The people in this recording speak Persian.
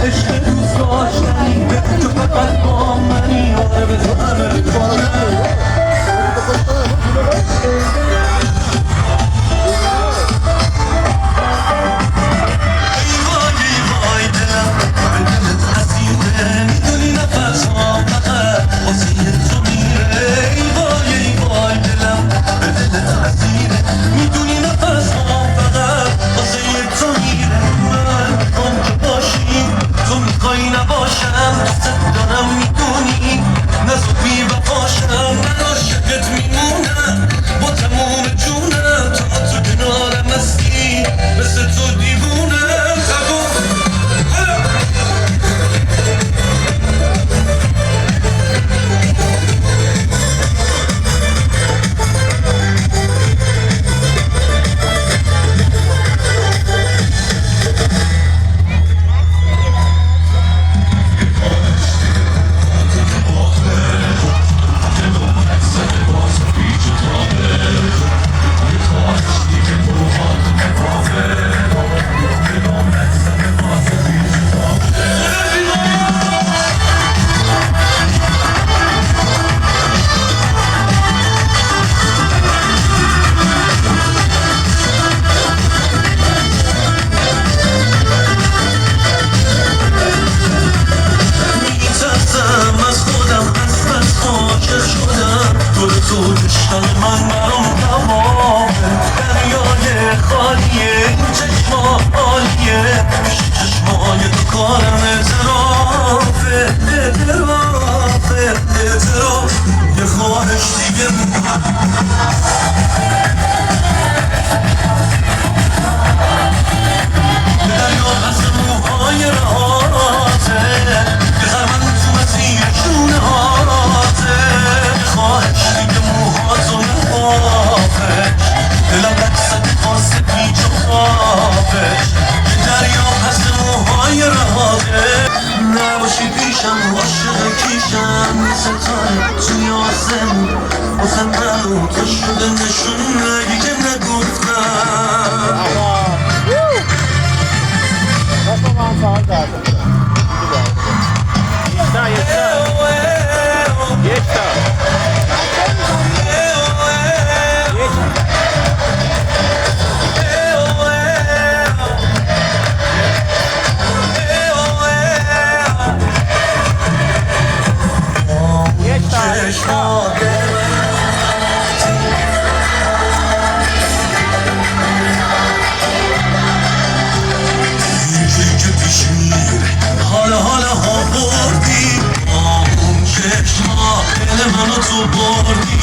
عشق دوست داشتنی تو فقط با منی آره به تو همه کنم تو عشق من برام تمامه دریای خالیه این چشما عالیه پیش چشمای تو کارم اعترافه اعتراف یه خواهش دیگه دریا پس موهای رهاته بخر من تو مسیر شونه هاته خواهش دیگه موهاتو نبافش دلم رقصد خاص پیچ و خوابش دریا پس موهای رهاته نباشی پیشم عاشق کیشم ستاره توی آسمون واسه من تو شده نشون نگی که نگفتم منو تو بردی